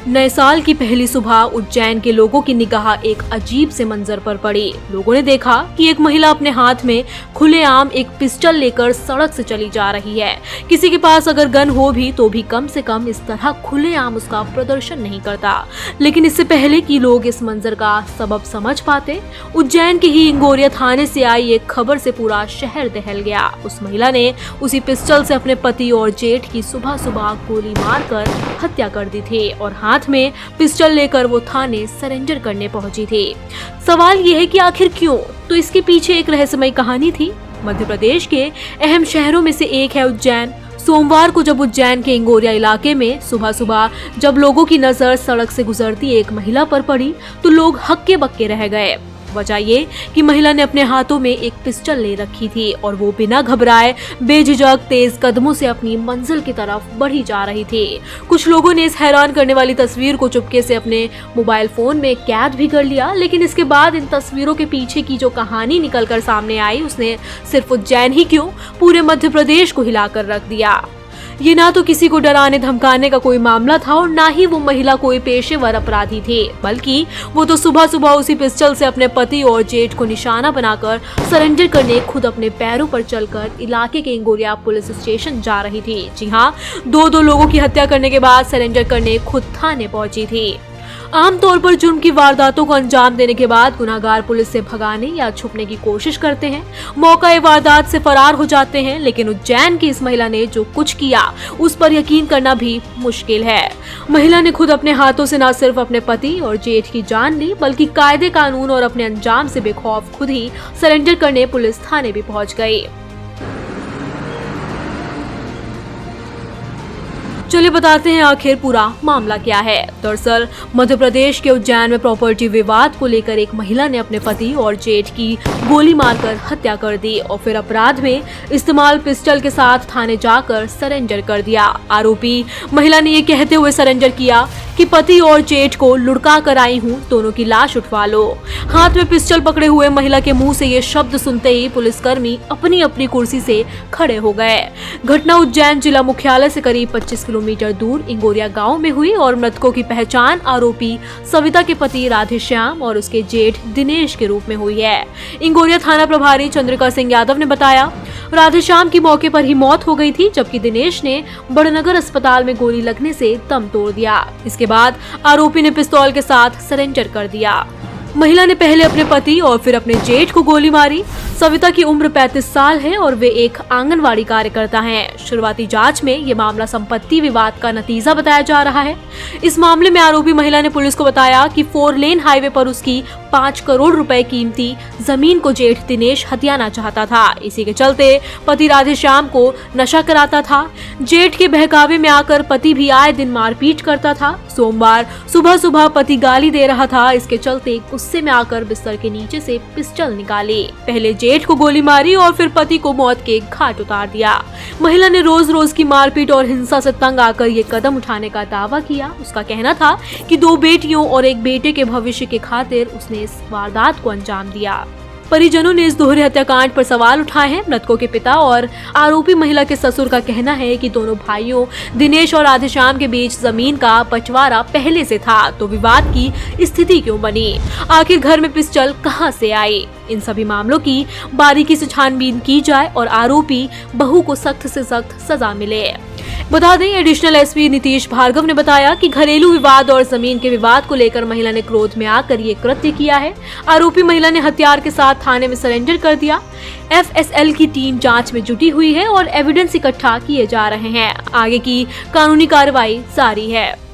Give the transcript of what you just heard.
नए साल की पहली सुबह उज्जैन के लोगों की निगाह एक अजीब से मंजर पर पड़ी। लोगों ने देखा कि एक महिला अपने हाथ में खुलेआम एक पिस्टल लेकर सड़क से चली जा रही है। किसी के पास अगर गन हो भी तो भी कम से कम इस तरह खुलेआम उसका प्रदर्शन नहीं करता। लेकिन इससे पहले कि लोग इस मंजर का सबब समझ पाते, उज्जैन के ही इंगोरिया थाने से आई एक खबर से पूरा शहर दहल गया। उस महिला ने उसी पिस्टल से अपने पति और जेठ की सुबह सुबह गोली मारकर हत्या कर दी थी और हाथ में पिस्टल लेकर वो थाने सरेंडर करने पहुंची थी। सवाल ये है कि आखिर क्यों? तो इसके पीछे एक रहस्यमय कहानी थी। मध्य प्रदेश के अहम शहरों में से एक है उज्जैन। सोमवार को जब उज्जैन के इंगोरिया इलाके में सुबह सुबह जब लोगों की नजर सड़क से गुजरती एक महिला पर पड़ी तो लोग हक्के बक्के रह गए। वजह ये कि महिला ने अपने हाथों में एक पिस्टल ले रखी थी और वो बिना घबराए बेझिझक तेज कदमों से अपनी मंजिल की तरफ बढ़ी जा रही थी। कुछ लोगों ने इस हैरान करने वाली तस्वीर को चुपके से अपने मोबाइल फोन में कैद भी कर लिया। लेकिन इसके बाद इन तस्वीरों के पीछे की जो कहानी निकलकर सामने आई उसने सिर्फ उज्जैन ही क्यों पूरे मध्य प्रदेश को हिलाकर रख दिया। ये ना तो किसी को डराने धमकाने का कोई मामला था और ना ही वो महिला कोई पेशेवर अपराधी थी, बल्कि वो तो सुबह सुबह उसी पिस्टल से अपने पति और जेठ को निशाना बनाकर सरेंडर करने खुद अपने पैरों पर चलकर इलाके के इंगोरिया पुलिस स्टेशन जा रही थी। जी हाँ, दो लोगों की हत्या करने के बाद सरेंडर करने खुद थाने पहुंची थी। आमतौर पर जुर्म की वारदातों को अंजाम देने के बाद गुनाहगार पुलिस से भगाने या छुपने की कोशिश करते हैं, मौका वारदात से फरार हो जाते हैं। लेकिन उज्जैन की इस महिला ने जो कुछ किया उस पर यकीन करना भी मुश्किल है। महिला ने खुद अपने हाथों से न सिर्फ अपने पति और जेठ की जान ली बल्कि कायदे कानून और अपने अंजाम से बेखौफ खुद ही सरेंडर करने पुलिस थाने भी पहुंच गई। चलिए बताते हैं आखिर पूरा मामला क्या है। दरअसल मध्य प्रदेश के उज्जैन में प्रॉपर्टी विवाद को लेकर एक महिला ने अपने पति और जेठ की गोली मारकर हत्या कर दी और फिर अपराध में इस्तेमाल पिस्टल के साथ थाने जाकर सरेंडर कर दिया। आरोपी महिला ने ये कहते हुए सरेंडर किया कि पति और जेठ को लुढ़का कर आई हूँ, दोनों की लाश उठवा लो। हाथ में पिस्टल पकड़े हुए महिला के मुंह से ये शब्द सुनते ही पुलिसकर्मी अपनी अपनी कुर्सी से खड़े हो गए। घटना उज्जैन जिला मुख्यालय से करीब 25 किलोमीटर दूर इंगोरिया गांव में हुई और मृतकों की पहचान आरोपी सविता के पति राधेश्याम और उसके जेठ दिनेश के रूप में हुई है। इंगोरिया थाना प्रभारी चंद्रिका सिंह यादव ने बताया, राधेश्याम की मौके पर ही मौत हो गई थी जबकि दिनेश ने बड़नगर अस्पताल में गोली लगने से दम तोड़ दिया। इसके बाद आरोपी ने पिस्तौल के साथ सरेंडर कर दिया। महिला ने पहले अपने पति और फिर अपने जेठ को गोली मारी। सविता की उम्र 35 साल है और वे एक आंगनवाड़ी कार्यकर्ता हैं। शुरुआती जांच में ये मामला संपत्ति विवाद का नतीजा बताया जा रहा है। इस मामले में आरोपी महिला ने पुलिस को बताया कि 4 लेन हाईवे पर उसकी 5 करोड़ रुपए कीमती जमीन को जेठ दिनेश हथियाना चाहता था। इसी के चलते पति राधेश्याम को नशा कराता था। जेठ के बहकावे में आकर पति भी आए दिन मारपीट करता था। सोमवार सुबह सुबह पति गाली दे रहा था। इसके चलते गुस्से में आकर बिस्तर के नीचे से पिस्टल निकाली, पहले जेठ को गोली मारी और फिर पति को मौत के घाट उतार दिया। महिला ने रोज रोज की मारपीट और हिंसा से तंग आकर ये कदम उठाने का दावा किया। उसका कहना था कि 2 बेटियों और एक बेटे के भविष्य के खातिर उसने इस वारदात को अंजाम दिया। परिजनों ने इस दोहरे हत्याकांड पर सवाल उठाए हैं। मृतकों के पिता और आरोपी महिला के ससुर का कहना है कि दोनों भाइयों दिनेश और राधेश्याम के बीच जमीन का बंटवारा पहले से था, तो विवाद की स्थिति क्यों बनी? आखिर घर में पिस्टल कहां से आई? इन सभी मामलों की बारीकी से छानबीन की जाए और आरोपी बहू को सख्त से सख्त सजा मिले। बता दें, एडिशनल एसपी नीतीश भार्गव ने बताया कि घरेलू विवाद और जमीन के विवाद को लेकर महिला ने क्रोध में आकर ये कृत्य किया है। आरोपी महिला ने हथियार के साथ थाने में सरेंडर कर दिया। एफएसएल की टीम जांच में जुटी हुई है और एविडेंस इकट्ठा किए जा रहे हैं। आगे की कानूनी कार्रवाई जारी है।